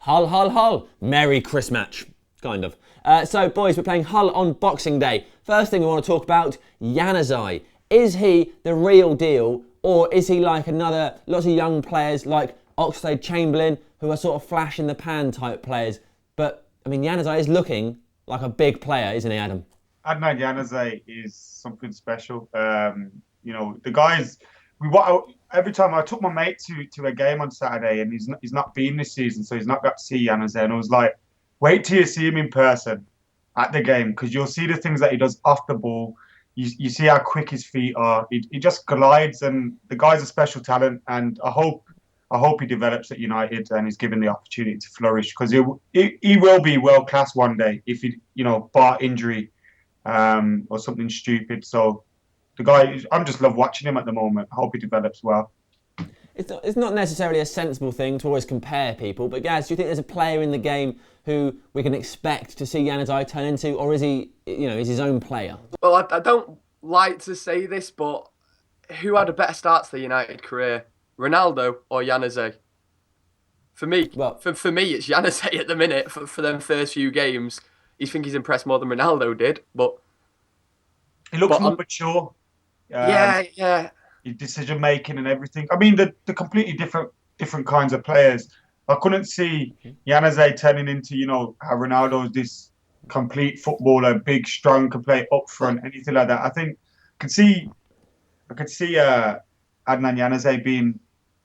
Hull, Hull, Hull. Merry Christmas match. Kind of. So, boys, we're playing Hull on Boxing Day. First thing we want to talk about, Januzaj. Is he the real deal, or is he like lots of young players like Oxlade-Chamberlain, who are sort of flash-in-the-pan type players? But, I mean, Januzaj is looking like a big player, isn't he, Adam? Adnan Januzaj is something special. The guys. Every time I took my mate to a game on Saturday, and he's not been this season, so he's not got to see Januzaj. And I was like, wait till you see him in person at the game, because you'll see the things that he does off the ball. You see how quick his feet are. He just glides, and the guy's a special talent. And I hope he develops at United and is given the opportunity to flourish, because he will be world class one day if he, bar injury or something stupid. So the guy, I'm just love watching him at the moment. I hope he develops well. It's not necessarily a sensible thing to always compare people, but Gaz, do you think there's a player in the game who we can expect to see Januzaj turn into, or is he, is his own player? Well, I don't like to say this, but who had a better start to the United career, Ronaldo or Januzaj? For me, for me, it's Januzaj at the minute. For them first few games, you think he's impressed more than Ronaldo did, but he looks more mature. Yeah. His decision making and everything. I mean, the completely different kinds of players. I couldn't see Januzaj turning into, how Ronaldo's this complete footballer, big, strong, can play up front, anything like that. I think I could see Adnan Januzaj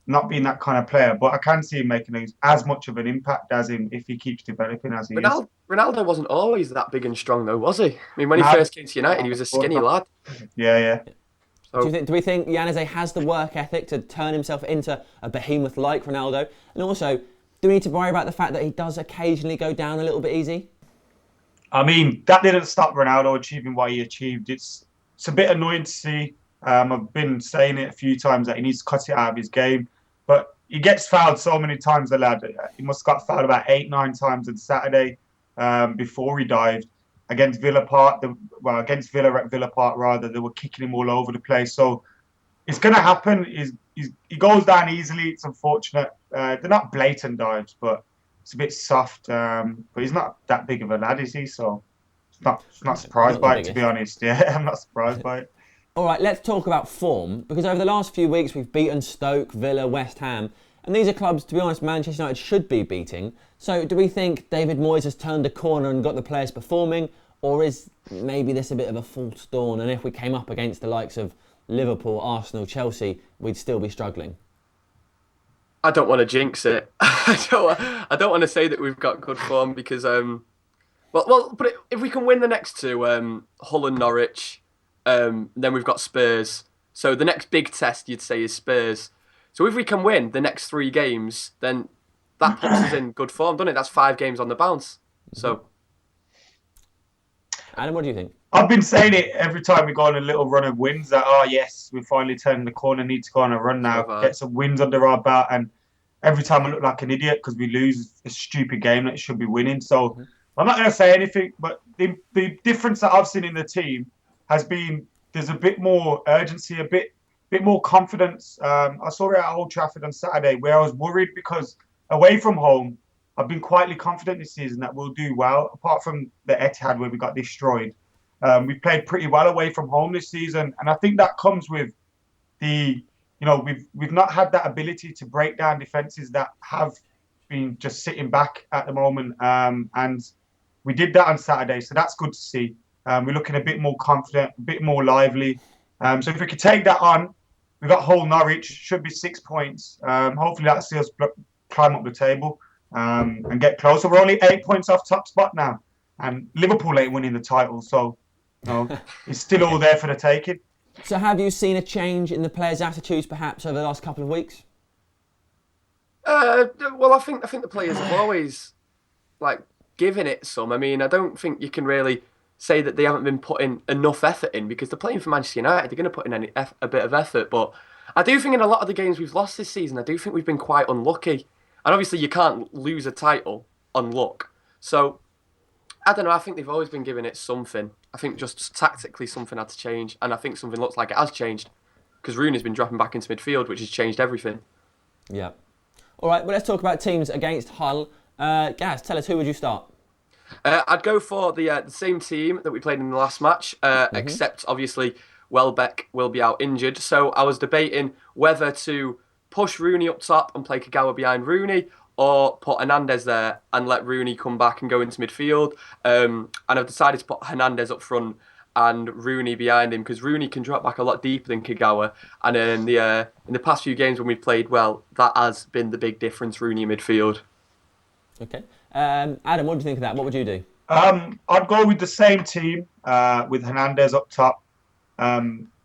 not being that kind of player, but I can see him making as much of an impact as him if he keeps developing as he is. Ronaldo wasn't always that big and strong, though, was he? I mean, when he first came to United, he was a skinny lad. Yeah. So, do we think Januzaj has the work ethic to turn himself into a behemoth like Ronaldo? And also, do we need to worry about the fact that he does occasionally go down a little bit easy? I mean, that didn't stop Ronaldo achieving what he achieved. It's a bit annoying to see. I've been saying it a few times that he needs to cut it out of his game. But he gets fouled so many times, the lad. He must have got fouled about 8-9 times on Saturday before he dived. Against Villa at Villa Park, rather, they were kicking him all over the place. So it's going to happen. He goes down easily. It's unfortunate. They're not blatant dives, but it's a bit soft. But he's not that big of a lad, is he? So it's not surprised by it, to be honest. Yeah, I'm not surprised by it. All right, let's talk about form, because over the last few weeks we've beaten Stoke, Villa, West Ham, and these are clubs, to be honest, Manchester United should be beating. So do we think David Moyes has turned a corner and got the players performing, or is maybe this a bit of a false dawn, and if we came up against the likes of Liverpool, Arsenal, Chelsea, we'd still be struggling? I don't want to jinx it. I don't want to say that we've got good form, because but if we can win the next two, Hull and Norwich, then we've got Spurs. So the next big test, you'd say, is Spurs. So if we can win the next 3 games, then that puts us in good form, doesn't it? That's 5 games on the bounce. So, Adam, what do you think? I've been saying it every time we go on a little run of wins, that, yes, we're finally turning the corner, need to go on a run now, get some wins under our belt. And every time I look like an idiot because we lose a stupid game that should be winning. So I'm not going to say anything, but the difference that I've seen in the team has been there's a bit more urgency, a bit more confidence. I saw it at Old Trafford on Saturday, where I was worried because away from home, I've been quietly confident this season that we'll do well, apart from the Etihad where we got destroyed. We played pretty well away from home this season, and I think that comes with we've not had that ability to break down defences that have been just sitting back at the moment, and we did that on Saturday, so that's good to see. We're looking a bit more confident, a bit more lively. So if we could take that on, we've got Hull, Norwich, should be 6 points. Hopefully that sees us climb up the table and get closer. We're only 8 points off top spot now, and Liverpool ain't winning the title, so it's still all there for the taking. So have you seen a change in the players' attitudes perhaps over the last couple of weeks? Well, I think the players have always given it some. I mean, I don't think you can really say that they haven't been putting enough effort in, because they're playing for Manchester United. They're going to put in a bit of effort, but I do think in a lot of the games we've lost this season, I do think we've been quite unlucky. And obviously you can't lose a title on luck. So, I don't know, I think they've always been giving it something. I think just tactically something had to change, and I think something looks like it has changed, because Rooney's been dropping back into midfield, which has changed everything. Yeah. All right, well, let's talk about teams against Hull. Gaz, tell us, who would you start? I'd go for the same team that we played in the last match, except obviously Welbeck will be out injured. So I was debating whether to push Rooney up top and play Kagawa behind Rooney, or put Hernandez there and let Rooney come back and go into midfield. And I've decided to put Hernandez up front and Rooney behind him, because Rooney can drop back a lot deeper than Kagawa. And in the past few games when we've played well, that has been the big difference, Rooney in midfield. Okay. Adam, what do you think of that? What would you do? I'd go with the same team with Hernandez up top.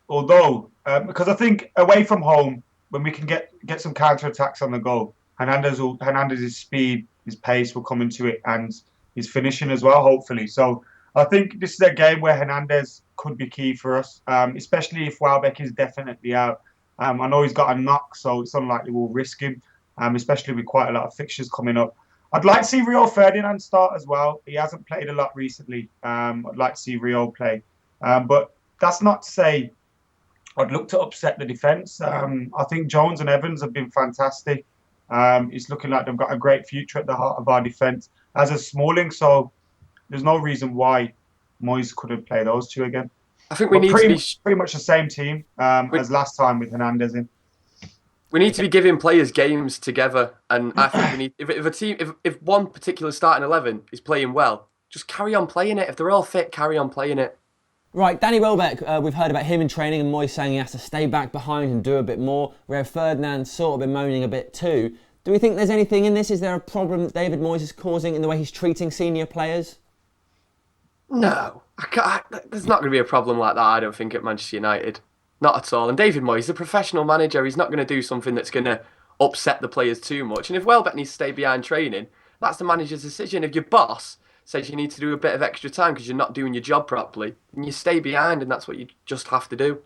Although, because I think away from home, when we can get some counter attacks on the goal, Hernandez's speed, his pace will come into it, and his finishing as well, hopefully. So I think this is a game where Hernandez could be key for us, especially if Welbeck is definitely out. I know he's got a knock, so it's unlikely we'll risk him, especially with quite a lot of fixtures coming up. I'd like to see Rio Ferdinand start as well. He hasn't played a lot recently. I'd like to see Rio play. But that's not to say I'd look to upset the defence. I think Jones and Evans have been fantastic. It's looking like they've got a great future at the heart of our defence, as is Smalling. So there's no reason why Moyes couldn't play those two again. I think we need to be pretty much the same team as last time with Hernandez in. We need to be giving players games together, and I think we need if one particular starting 11 is playing well, just carry on playing it. If they're all fit, carry on playing it. Right, Danny Welbeck, we've heard about him in training and Moyes saying he has to stay back behind and do a bit more. Rio Ferdinand's sort of been moaning a bit too. Do we think there's anything in this? Is there a problem that David Moyes is causing in the way he's treating senior players? No, there's not going to be a problem like that, I don't think, at Manchester United. Not at all. And David Moyes is a professional manager. He's not going to do something that's going to upset the players too much. And if Welbeck needs to stay behind training, that's the manager's decision. If your boss says you need to do a bit of extra time because you're not doing your job properly, and you stay behind, and that's what you just have to do.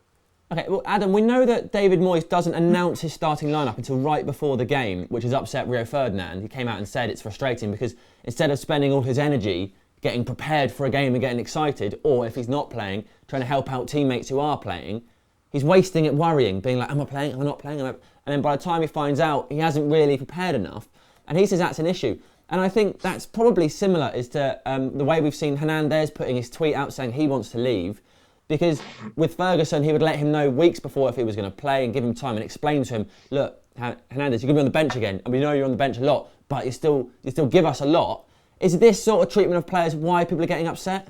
Okay, well, Adam, we know that David Moyes doesn't announce his starting lineup until right before the game, which has upset Rio Ferdinand. He came out and said it's frustrating because instead of spending all his energy getting prepared for a game and getting excited, or if he's not playing, trying to help out teammates who are playing, he's wasting it worrying, being like, am I playing? Am I not playing? And then by the time he finds out, he hasn't really prepared enough. And he says that's an issue. And I think that's probably similar as to the way we've seen Hernandez putting his tweet out saying he wants to leave. Because with Ferguson, he would let him know weeks before if he was going to play and give him time and explain to him, look, Hernandez, you're going to be on the bench again. And we know you're on the bench a lot, but you still give us a lot. Is this sort of treatment of players why people are getting upset?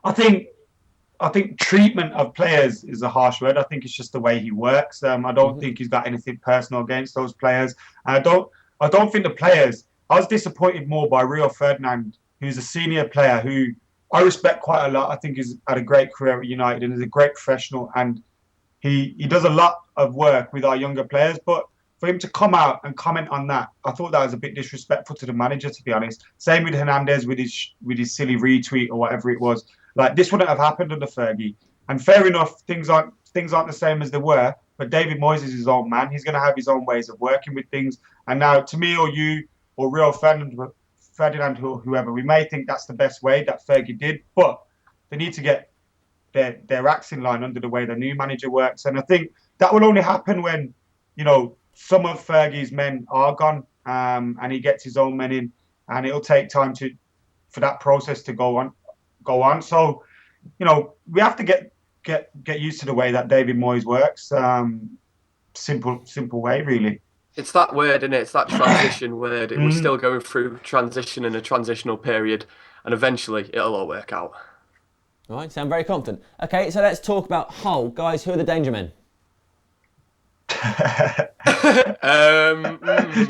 I think treatment of players is a harsh word. I think it's just the way he works. I don't think he's got anything personal against those players. I don't think the players. I was disappointed more by Rio Ferdinand, who's a senior player who I respect quite a lot. I think he's had a great career at United and is a great professional, and he does a lot of work with our younger players. But for him to come out and comment on that, I thought that was a bit disrespectful to the manager, to be honest. Same with Hernandez with his silly retweet or whatever it was. Like, this wouldn't have happened under Fergie. And fair enough, things aren't the same as they were. But David Moyes is his own man. He's going to have his own ways of working with things. And now, to me or you or Rio Ferdinand or whoever, we may think that's the best way that Fergie did. But they need to get their acts in line under the way the new manager works. And I think that will only happen when, some of Fergie's men are gone and he gets his own men in. And it'll take time for that process to go on. So, we have to get used to the way that David Moyes works. Simple way, really. It's that word, isn't it? It's that transition word. We're still going through transition and a transitional period, and eventually it'll all work out. All right, sound very confident. Okay, so let's talk about Hull. Guys, who are the danger men?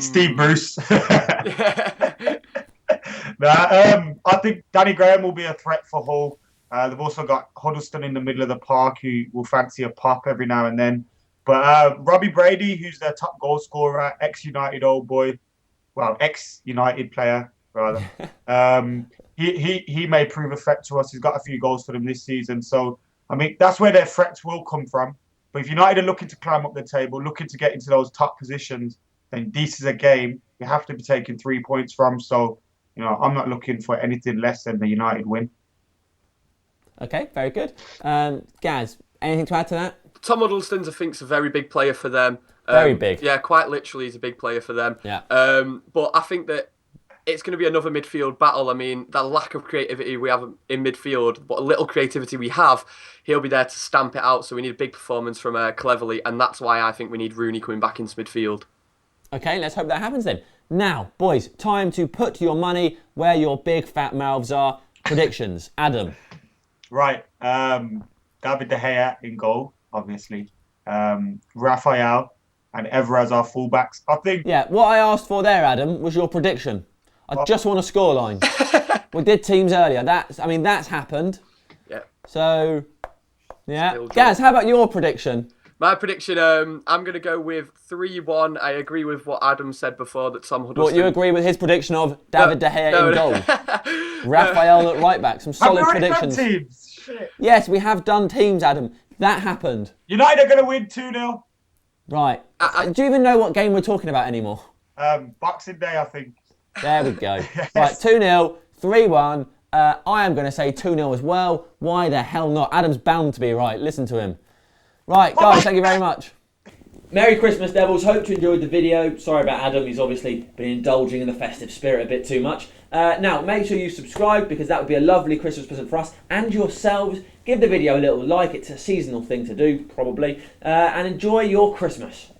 Steve Bruce. I think Danny Graham will be a threat for Hull. They've also got Huddleston in the middle of the park who will fancy a pop every now and then. But Robbie Brady, who's their top goal scorer, ex-United old boy, well, ex-United player, rather, he may prove a threat to us. He's got a few goals for them this season. So, I mean, that's where their threats will come from. But if United are looking to climb up the table, looking to get into those top positions, then this is a game you have to be taking 3 points from. So, I'm not looking for anything less than the United win. Okay, very good. Gaz, anything to add to that? Tom Huddleston's, I think, is a very big player for them. Very big. Yeah, quite literally, he's a big player for them. Yeah. But I think that it's going to be another midfield battle. I mean, that lack of creativity we have in midfield, but a little creativity we have, he'll be there to stamp it out. So we need a big performance from Cleverley, and that's why I think we need Rooney coming back into midfield. Okay, let's hope that happens then. Now, boys, time to put your money where your big fat mouths are. Predictions. Adam. Right. David De Gea in goal, obviously. Raphael and Evra as our fullbacks. I think... Yeah, what I asked for there, Adam, was your prediction. I just want a scoreline. We did teams earlier. That's happened. Yeah. So, yeah. Gaz, how about your prediction? My prediction, I'm going to go with 3-1. I agree with what Adam said before, that Tom Huddleston... What, you agree with his prediction of David De Gea in goal? Raphael at right back. Some solid predictions. Done teams. Shit. Yes, we have done teams, Adam. That happened. United are going to win 2-0. Right. Do you even know what game we're talking about anymore? Boxing Day, I think. There we go. Yes. Right, 2-0, 3-1. I am going to say 2-0 as well. Why the hell not? Adam's bound to be right. Listen to him. Right, guys, thank you very much. Merry Christmas, Devils. Hope you enjoyed the video. Sorry about Adam. He's obviously been indulging in the festive spirit a bit too much. Now, make sure you subscribe, because that would be a lovely Christmas present for us and yourselves. Give the video a little like. It's a seasonal thing to do, probably. And enjoy your Christmas.